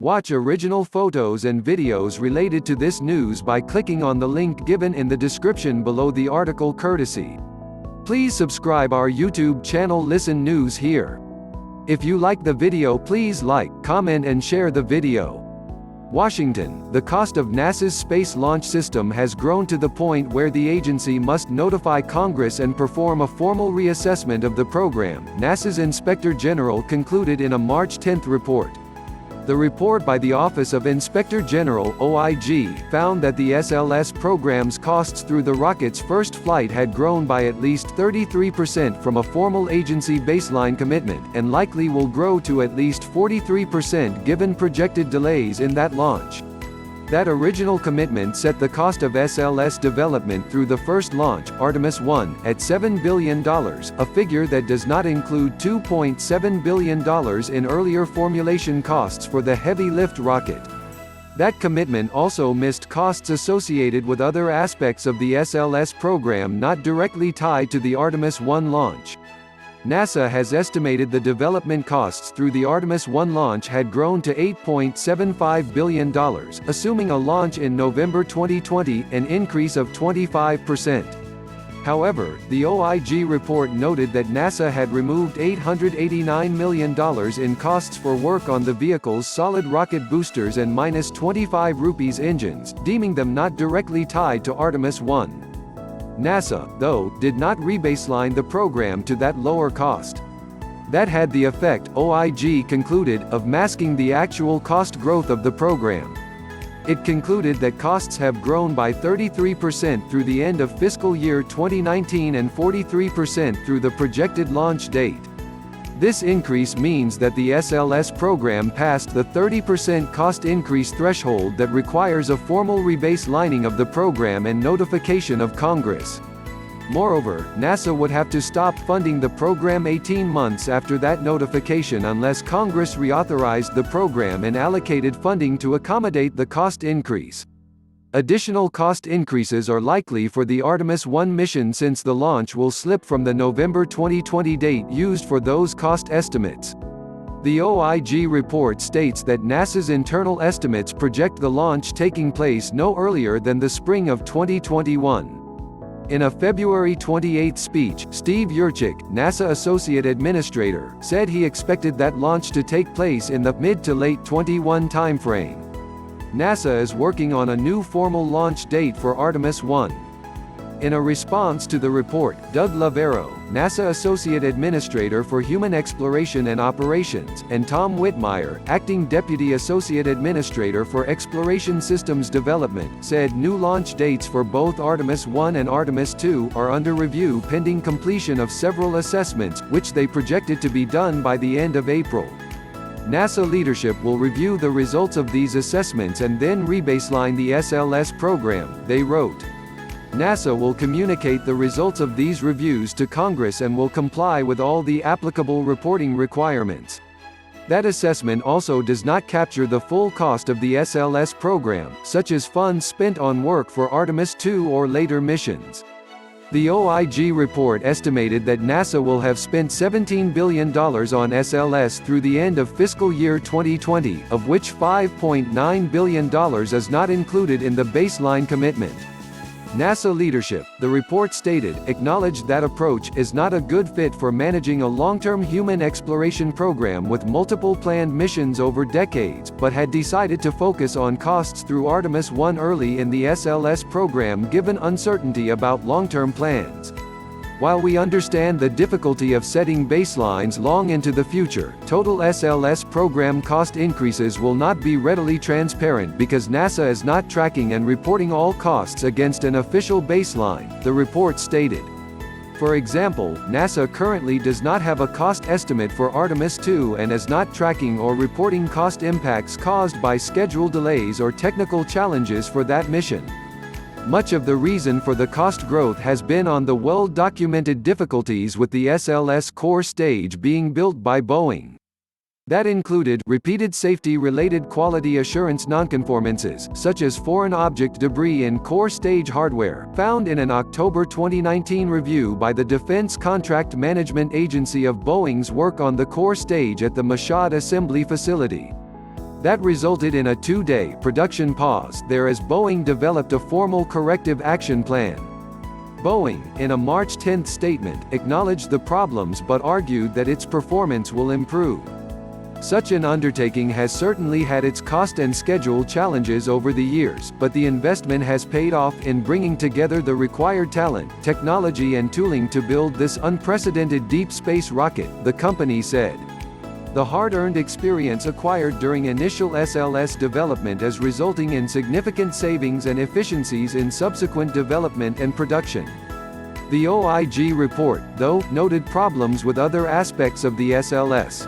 Watch original photos and videos related to this news by clicking on the link given in the description below the article courtesy. Please subscribe our YouTube channel Listen News Here. If you like the video, please like, comment and share the video. Washington, the cost of NASA's Space Launch System has grown to the point where the agency must notify Congress and perform a formal reassessment of the program, NASA's Inspector General concluded in a March 10 report. The report by the Office of Inspector General (OIG) found that the SLS program's costs through the rocket's first flight had grown by at least 33% from a formal agency baseline commitment, and likely will grow to at least 43% given projected delays in that launch. That original commitment set the cost of SLS development through the first launch, Artemis 1, at $7 billion, a figure that does not include $2.7 billion in earlier formulation costs for the heavy lift rocket. That commitment also missed costs associated with other aspects of the SLS program not directly tied to the Artemis 1 launch. NASA has estimated the development costs through the Artemis 1 launch had grown to $8.75 billion, assuming a launch in November 2020, an increase of 25%. However, the OIG report noted that NASA had removed $889 million in costs for work on the vehicle's solid rocket boosters and -25 engines, deeming them not directly tied to Artemis 1. NASA, though, did not rebaseline the program to that lower cost. That had the effect, OIG concluded, of masking the actual cost growth of the program. It concluded that costs have grown by 33% through the end of fiscal year 2019 and 43% through the projected launch date. This increase means that the SLS program passed the 30% cost increase threshold that requires a formal rebaselining of the program and notification of Congress. Moreover, NASA would have to stop funding the program 18 months after that notification unless Congress reauthorized the program and allocated funding to accommodate the cost increase. Additional cost increases are likely for the Artemis 1 mission since the launch will slip from the November 2020 date used for those cost estimates. The OIG report states that NASA's internal estimates project the launch taking place no earlier than the spring of 2021. In a February 28 speech, Steve Yurchik, NASA Associate Administrator, said he expected that launch to take place in the mid to late 21 timeframe. NASA is working on a new formal launch date for Artemis 1. In a response to the report, Doug Lavero, NASA Associate Administrator for Human Exploration and Operations, and Tom Whitmire, Acting Deputy Associate Administrator for Exploration Systems Development, said new launch dates for both Artemis 1 and Artemis 2 are under review pending completion of several assessments, which they projected to be done by the end of April. NASA leadership will review the results of these assessments and then rebaseline the SLS program, they wrote. NASA will communicate the results of these reviews to Congress and will comply with all the applicable reporting requirements. That assessment also does not capture the full cost of the SLS program, such as funds spent on work for Artemis 2 or later missions. The OIG report estimated that NASA will have spent $17 billion on SLS through the end of fiscal year 2020, of which $5.9 billion is not included in the baseline commitment. NASA leadership, the report stated, acknowledged that approach is not a good fit for managing a long-term human exploration program with multiple planned missions over decades, but had decided to focus on costs through Artemis 1 early in the SLS program given uncertainty about long-term plans. While we understand the difficulty of setting baselines long into the future, total SLS program cost increases will not be readily transparent because NASA is not tracking and reporting all costs against an official baseline, the report stated. For example, NASA currently does not have a cost estimate for Artemis 2 and is not tracking or reporting cost impacts caused by schedule delays or technical challenges for that mission. Much of the reason for the cost growth has been on the well-documented difficulties with the SLS core stage being built by Boeing. That included repeated safety-related quality assurance nonconformances, such as foreign object debris in core stage hardware, found in an October 2019 review by the Defense Contract Management Agency of Boeing's work on the core stage at the Mashhad Assembly Facility. That resulted in a 2-day production pause there as Boeing developed a formal corrective action plan. Boeing, in a March 10 statement, acknowledged the problems but argued that its performance will improve. Such an undertaking has certainly had its cost and schedule challenges over the years, but the investment has paid off in bringing together the required talent, technology and tooling to build this unprecedented deep space rocket, the company said. The hard-earned experience acquired during initial SLS development is resulting in significant savings and efficiencies in subsequent development and production. The OIG report, though, noted problems with other aspects of the SLS.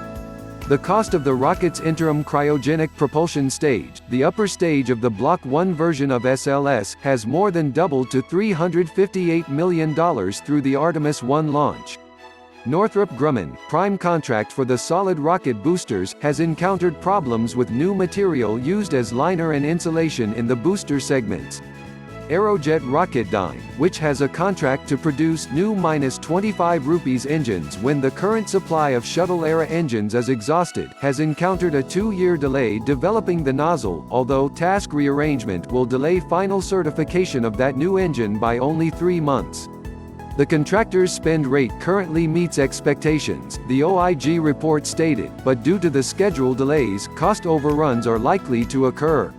The cost of the rocket's interim cryogenic propulsion stage, the upper stage of the Block 1 version of SLS, has more than doubled to $358 million through the Artemis 1 launch. Northrop Grumman, prime contract for the solid rocket boosters, has encountered problems with new material used as liner and insulation in the booster segments. Aerojet Rocketdyne, which has a contract to produce new -25 rupees engines when the current supply of shuttle-era engines is exhausted, has encountered a 2-year delay developing the nozzle, although task rearrangement will delay final certification of that new engine by only 3 months. The contractor's spend rate currently meets expectations, the OIG report stated, but due to the schedule delays, cost overruns are likely to occur.